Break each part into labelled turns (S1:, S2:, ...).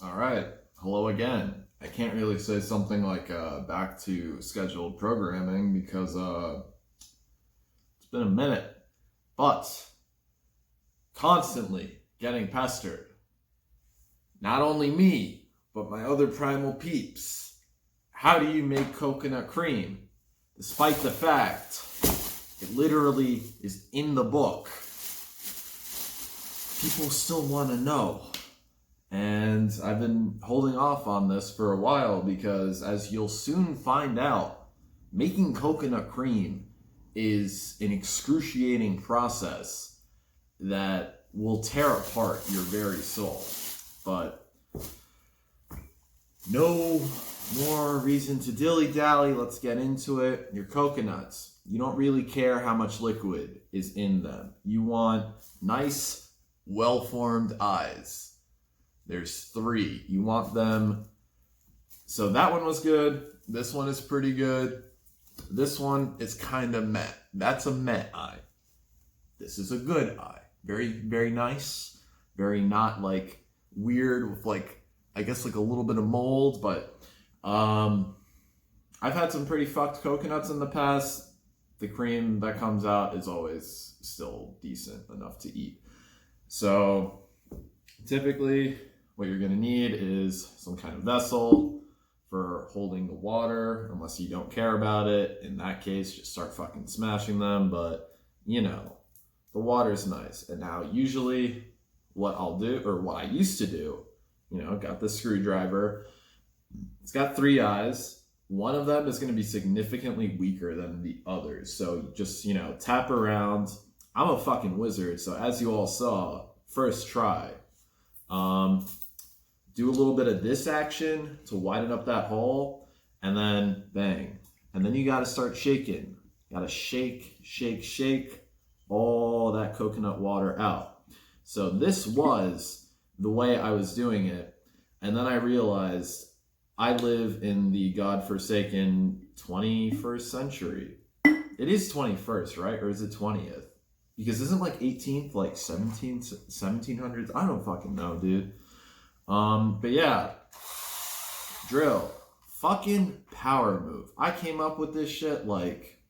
S1: All right. Hello again. I can't really say something like back to scheduled programming because it's been a minute. But constantly getting pestered. Not only me, but my other primal peeps. How do you make coconut cream? Despite the fact it literally is in the book. People still want to know. And I've been holding off on this for a while because, as you'll soon find out, making coconut cream is an excruciating process that will tear apart your very soul. But no more reason to dilly-dally. Let's get into it. Your coconuts. You don't really care how much liquid is in them. You want nice, well-formed eyes. There's 3. You want them. So that one was good. This one is pretty good. This one is kind of meh. That's a meh eye. This is a good eye. Very, very nice. Very not like weird with like, I guess like a little bit of mold. But I've had some pretty fucked coconuts in the past. The cream that comes out is always still decent enough to eat. So typically, what you're going to need is some kind of vessel for holding the water, unless you don't care about it. In that case, just start fucking smashing them. But, you know, the water's nice. And now, usually, what I'll do, or what I used to do, got this screwdriver. It's got 3 eyes. One of them is going to be significantly weaker than the others. So just, tap around. I'm a fucking wizard. So as you all saw, first try. Do a little bit of this action to widen up that hole, and then bang. And then you got to start shaking. You got to shake, shake, shake all that coconut water out. So this was the way I was doing it. And then I realized I live in the godforsaken 21st century. It is 21st, right? Or is it 20th? Because isn't like 18th, like 1700s? I don't fucking know, dude. But yeah, drill, fucking power move. I came up with this shit like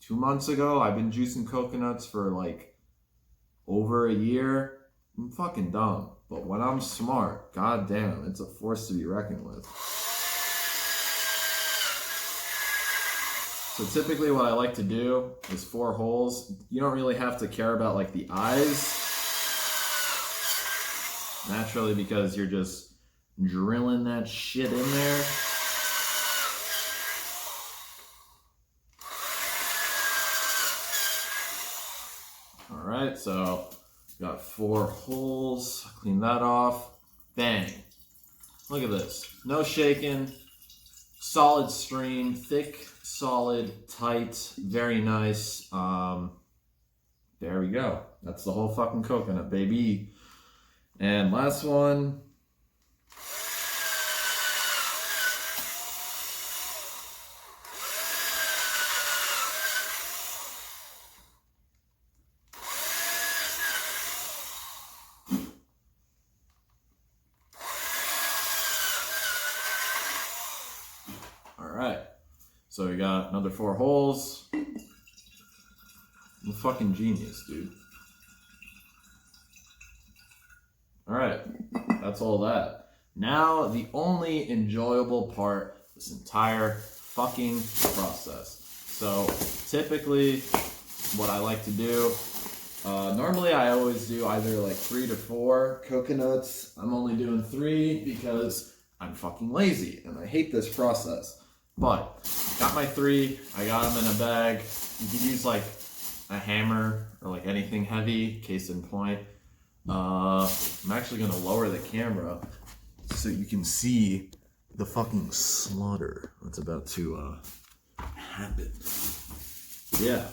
S1: 2 months ago. I've been juicing coconuts for like over a year. I'm fucking dumb, but when I'm smart, goddamn, it's a force to be reckoned with. So typically what I like to do is 4 holes. You don't really have to care about like the eyes. Naturally, because you're just drilling that shit in there. Alright, so got 4 holes. Clean that off. Bang. Look at this. No shaking. Solid stream. Thick, solid, tight. Very nice. There we go. That's the whole fucking coconut, baby. And last one. All right. So we got another 4 holes. I'm a fucking genius, dude. Alright, that's all that. Now, the only enjoyable part of this entire fucking process. So, typically, what I like to do, normally I always do either like 3 to 4 coconuts. I'm only doing 3 because I'm fucking lazy and I hate this process. But, got my 3, I got them in a bag. You could use like a hammer or like anything heavy, case in point. I'm actually going to lower the camera so you can see the fucking slaughter that's about to happen. Yeah,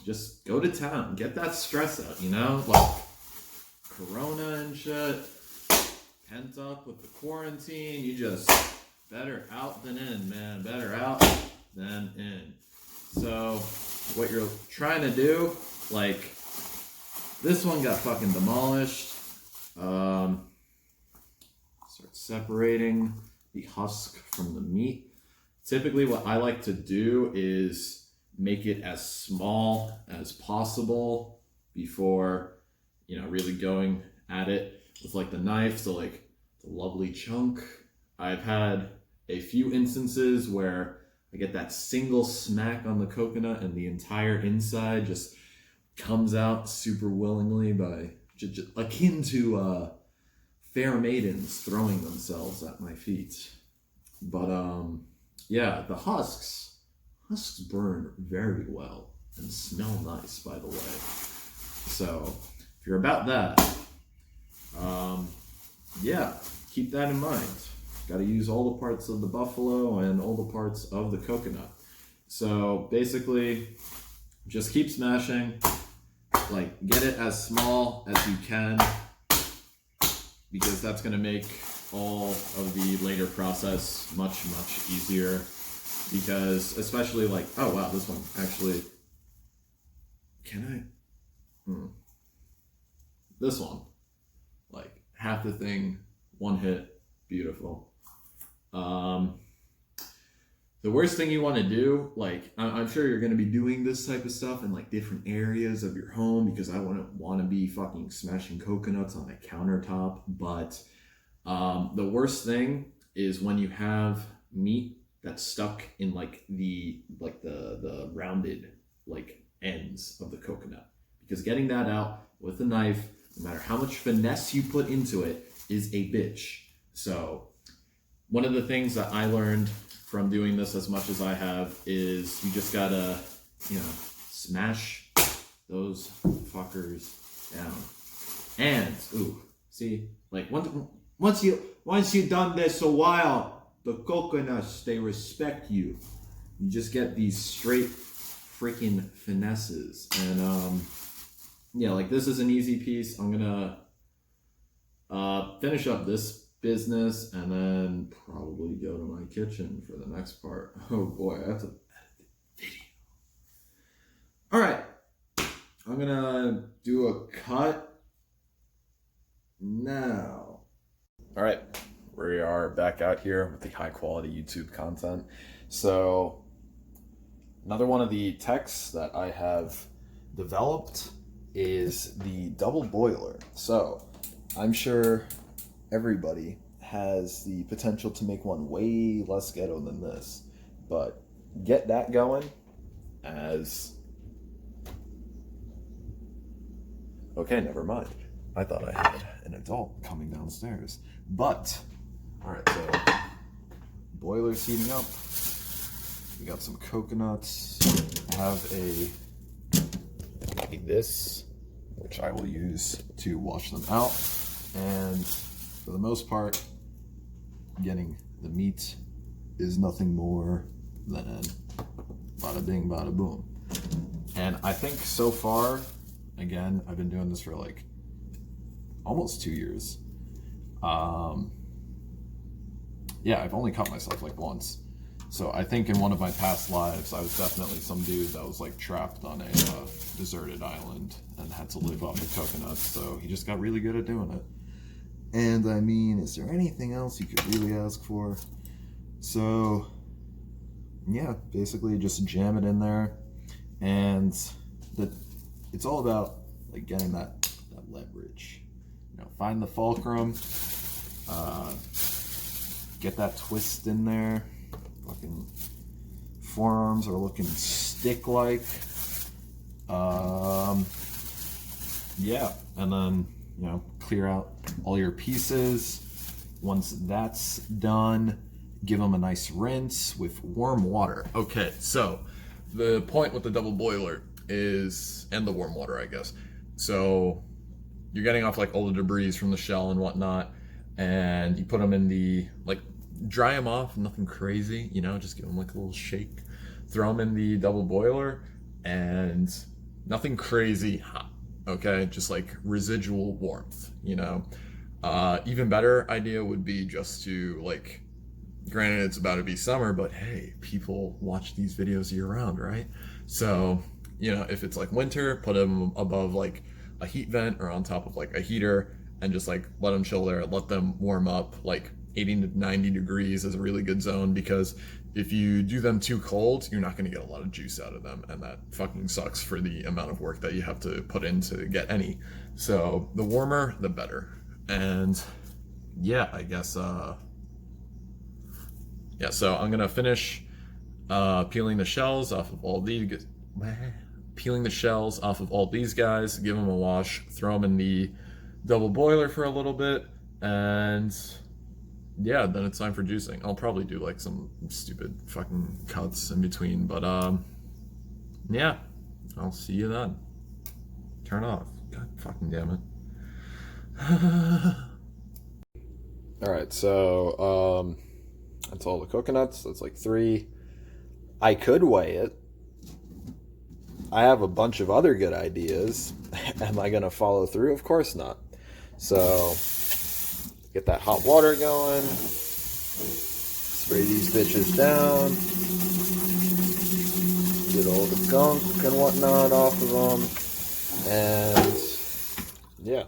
S1: just go to town. Get that stress out, Like Corona and shit. Pent up with the quarantine. You just better out than in, man. Better out than in. So, what you're trying to do, like... This one got fucking demolished. Start separating the husk from the meat. Typically what I like to do is make it as small as possible before, really going at it with like the knife. So like the lovely chunk. I've had a few instances where I get that single smack on the coconut and the entire inside just comes out super willingly by just akin to fair maidens throwing themselves at my feet. But yeah, the husks burn very well and smell nice, by the way. So if you're about that, yeah, keep that in mind. Got to use all the parts of the buffalo and all the parts of the coconut. So basically, just keep smashing. Like, get it as small as you can, because that's going to make all of the later process much, much easier. Because especially like, oh wow, this one actually, this one, like half the thing, one hit, beautiful. The worst thing you want to do, like, I'm sure you're going to be doing this type of stuff in like different areas of your home, because I wouldn't want to be fucking smashing coconuts on a countertop. But the worst thing is when you have meat that's stuck in like the rounded like ends of the coconut, because getting that out with a knife, no matter how much finesse you put into it, is a bitch. So one of the things that I learned from doing this as much as I have is you just gotta, smash those fuckers down. And see, like once you've done this a while, the coconuts, they respect you. You just get these straight freaking finesses. And yeah, like this is an easy piece. I'm gonna finish up this business and then probably go to my kitchen for the next part. Oh boy, I have to edit the video. All right, I'm gonna do a cut now. All right, we are back out here with the high quality YouTube content. So another one of the techs that I have developed is the double boiler. So I'm sure everybody has the potential to make one way less ghetto than this, but get that going as... Okay, never mind. I thought I had an adult coming downstairs. But, all right, so boiler's heating up. We got some coconuts. I have this, which I will use to wash them out. And for the most part, getting the meat is nothing more than bada bing, bada boom. And I think so far, again, I've been doing this for like almost 2 years. Yeah, I've only cut myself like once. So I think in one of my past lives, I was definitely some dude that was like trapped on a deserted island and had to live off of coconuts. So he just got really good at doing it. And I mean, is there anything else you could really ask for? So yeah, basically just jam it in there. And it's all about like getting that leverage. Find the fulcrum, get that twist in there. Fucking forearms are looking stick-like. Yeah, and then clear out all your pieces. Once that's done, give them a nice rinse with warm water. Okay, so the point with the double boiler is, and the warm water, I guess. So you're getting off like all the debris from the shell and whatnot, and you put them in the, like, dry them off, nothing crazy, just give them like a little shake. Throw them in the double boiler, and nothing crazy hot, okay? Just like residual warmth, Even better idea would be just to, like, granted it's about to be summer, but hey, people watch these videos year round, right? So, if it's like winter, put them above like a heat vent or on top of like a heater,
S2: and just like let them chill there, let them warm up. Like 80 to 90 degrees is a really good zone, because if you do them too cold, you're not going to get a lot of juice out of them, and that fucking sucks for the amount of work that you have to put in to get any. So the warmer, the better. And yeah, I guess yeah, so I'm gonna finish peeling the shells off of all these, peeling the shells off of all these guys, give them a wash, throw them in the double boiler for a little bit, and yeah, then it's time for juicing. I'll probably do like some stupid fucking cuts in between, but yeah, I'll see you then. Turn off. God fucking damn it. All right, so that's all the coconuts. That's like 3. I could weigh it. I have a bunch of other good ideas. Am I gonna follow through? Of course not. So get that hot water going. Spray these bitches down. Get all the gunk and whatnot off of them. And yeah,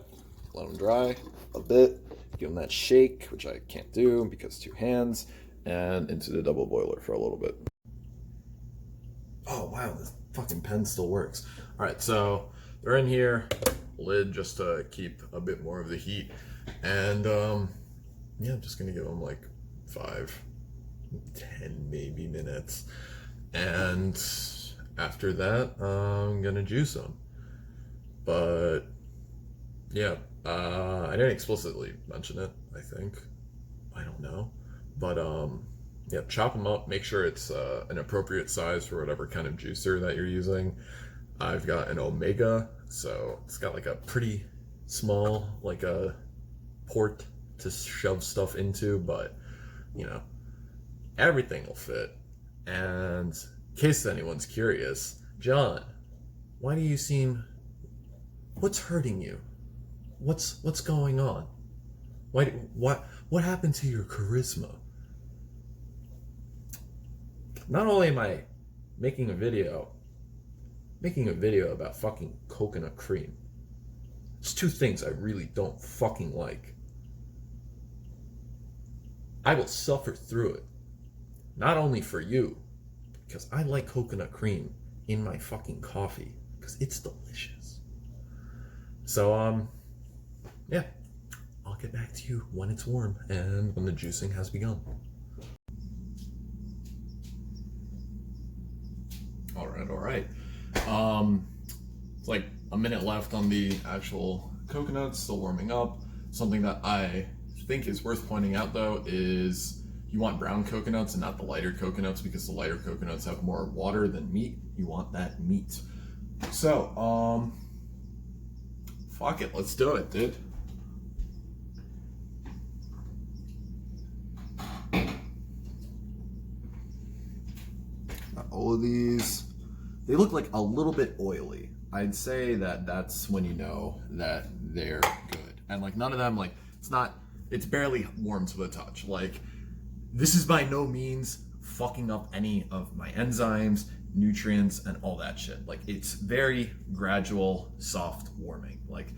S2: let them dry a bit. Give them that shake, which I can't do because 2 hands, and into the double boiler for a little bit. Oh wow, this fucking pen still works. All right, so they're in here, lid just to keep a bit more of the heat, and yeah, I'm just gonna give them like 5, 10 maybe minutes, and after that, I'm gonna juice them. But yeah, I didn't explicitly mention it, I think. I don't know. But yeah, chop them up, make sure it's an appropriate size for whatever kind of juicer that you're using. I've got an Omega, so it's got like a pretty small, like a port to shove stuff into, but you know, everything will fit. And in case anyone's curious, John, why do you seem, what's hurting you? What's going on? What happened to your charisma? Not only am I making a video about fucking coconut cream. It's 2 things I really don't fucking like. I will suffer through it. Not only for you, because I like coconut cream in my fucking coffee, because it's delicious. So, yeah, I'll get back to you when it's warm and when the juicing has begun. All right. It's like a minute left on the actual coconuts, still warming up. Something that I think is worth pointing out though is you want brown coconuts and not the lighter coconuts, because the lighter coconuts have more water than meat. You want that meat. So, fuck it, let's do it, dude. Got all of these. They look like a little bit oily. I'd say that that's when you know that they're good. And like none of them, like it's barely warm to the touch. Like this is by no means fucking up any of my enzymes, nutrients, and all that shit. Like it's very gradual, soft warming. Like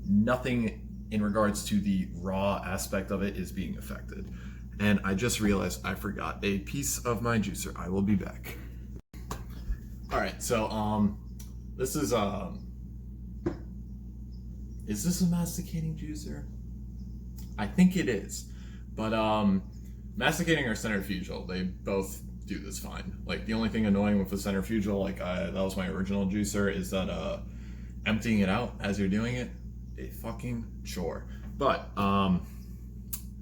S2: nothing in regards to the raw aspect of it is being affected. And I just realized I forgot a piece of my juicer. I will be back. All right, so this is this a masticating juicer? I think it is, but masticating or centrifugal, they both do this fine. Like the only thing annoying with the centrifugal, like that was my original juicer, is that emptying it out as you're doing it, a fucking chore. But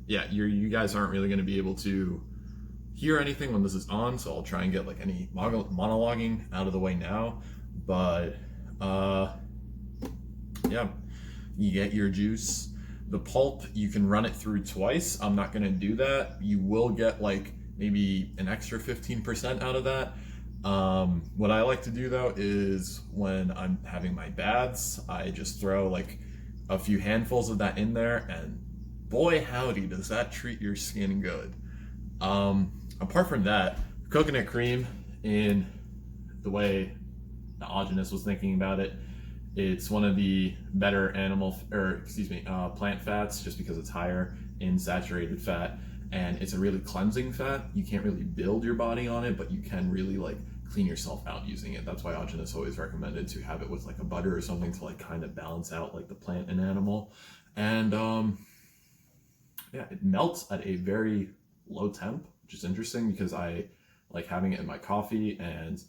S2: yeah, you guys aren't really going to be able to hear anything when this is on, so I'll try and get like any monologuing out of the way now. But yeah, you get your juice. The pulp, you can run it through twice. I'm not going to do that. You will get like maybe an extra 15% out of that. What I like to do though is when I'm having my baths, I just throw like a few handfuls of that in there, and boy howdy does that treat your skin good. Apart from that, coconut cream, in the way the Augenist was thinking about it,
S1: It's one of the better plant fats, just because it's higher in saturated fat, and it's a really cleansing fat. You can't really build your body on it, but you can really like clean yourself out using it. That's why Ajahn is always recommended to have it with like a butter or something to like kind of balance out like the plant and animal. And yeah, it melts at a very low temp, which is interesting because I like having it in my coffee, and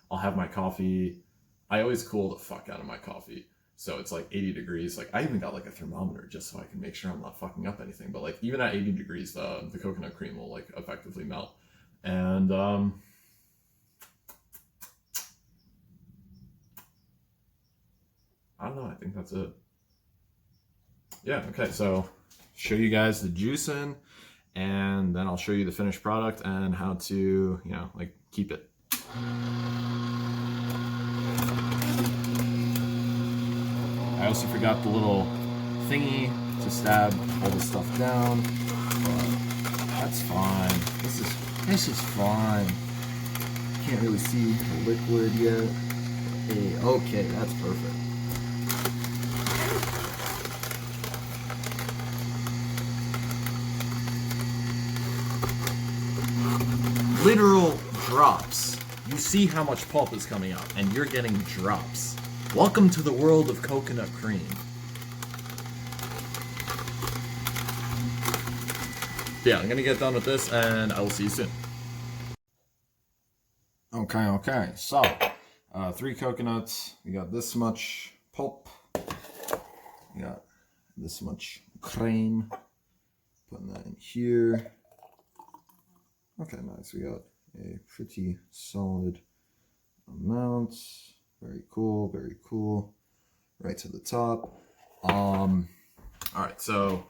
S1: I'll have my coffee. I always cool the fuck out of my coffee. So it's like 80 degrees. Like I even got like a thermometer just so I can make sure I'm not fucking up anything. But like even at 80 degrees, the coconut cream will like effectively melt. And I don't know. I think that's it. Yeah. Okay. So show you guys the juicing, and then I'll show you the finished product and how to, like keep it. I also forgot the little thingy to stab all the stuff down, but that's fine. This is fine. Can't really see the liquid yet. Hey, okay, that's perfect. Literal drops. You see how much pulp is coming out, and you're getting drops. Welcome to the world of coconut cream. Yeah, I'm gonna get done with this, and I will see you soon. Okay. So, 3 coconuts. We got this much pulp. We got this much cream. Putting that in here. Okay, nice. We got a pretty solid amount. Very cool, very cool. Right to the top. All right, so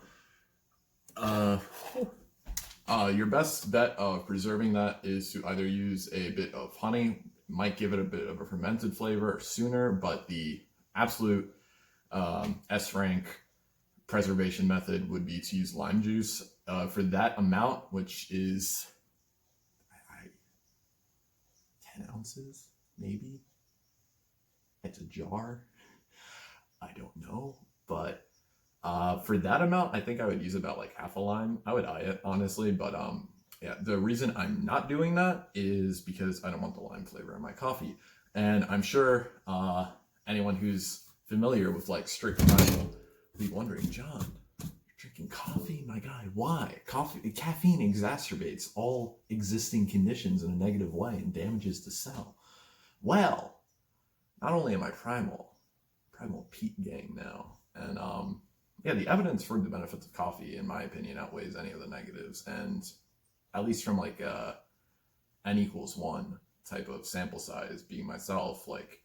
S1: your best bet of preserving that is to either use a bit of honey. Might give it a bit of a fermented flavor sooner, but the absolute S-rank preservation method would be to use lime juice for that amount, which is 10 ounces, maybe. It's a jar. I don't know, but for that amount, I think I would use about like half a lime. I would eye it, honestly, but yeah, the reason I'm not doing that is because I don't want the lime flavor in my coffee. And I'm sure anyone who's familiar with like strict lime will be wondering, John, you're drinking coffee? My guy, why? Caffeine exacerbates all existing conditions in a negative way and damages the cell. Well, not only am I primal Pete gang now, and yeah, the evidence for the benefits of coffee, in my opinion, outweighs any of the negatives, and at least from like n=1 type of sample size, being myself, like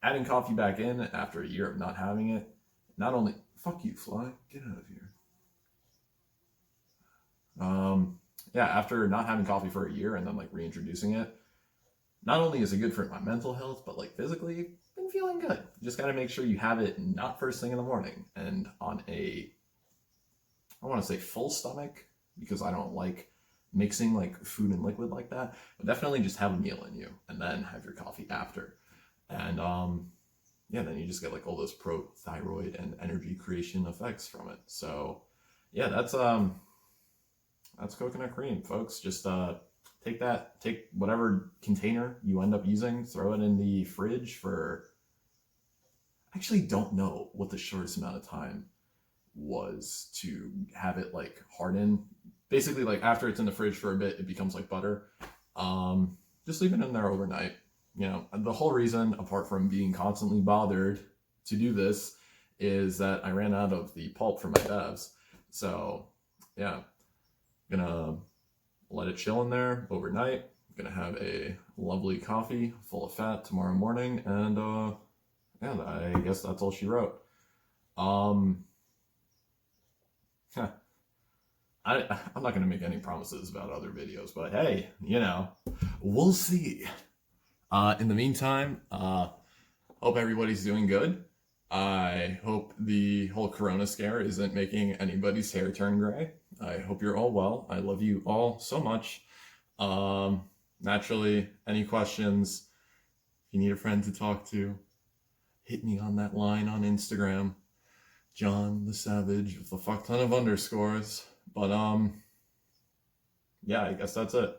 S1: adding coffee back in after a year of not having it, not only fuck you, fly, get out of here. Yeah, after not having coffee for a year and then like reintroducing it, not only is it good for my mental health, but like physically, been feeling good. You just got to make sure you have it not first thing in the morning and on I want to say full stomach, because I don't like mixing like food and liquid like that, but definitely just have a meal in you and then have your coffee after. And yeah, then you just get like all those pro-thyroid and energy creation effects from it. So yeah, that's coconut cream, folks. Just take whatever container you end up using, throw it in the fridge for, I actually don't know what the shortest amount of time was to have it like harden. Basically, like after it's in the fridge for a bit, it becomes like butter. Just leave it in there overnight. The whole reason, apart from being constantly bothered to do this, is that I ran out of the pulp for my bevs. So yeah, I'm gonna let it chill in there overnight. I'm gonna have a lovely coffee full of fat tomorrow morning, and yeah, I guess that's all she wrote. I'm not gonna make any promises about other videos, but hey, we'll see. In the meantime, hope everybody's doing good. I hope the whole corona scare isn't making anybody's hair turn gray. I hope you're all well. I love you all so much. Naturally, any questions, if you need a friend to talk to,
S2: hit me on that line on Instagram, John the Savage with a fuck ton of underscores. But yeah, I guess that's it.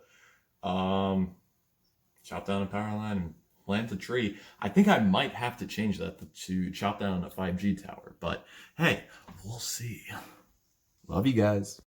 S2: Chop down a power line and plant a tree. I think I might have to change that to chop down a 5G tower, but hey, we'll see. Love you guys.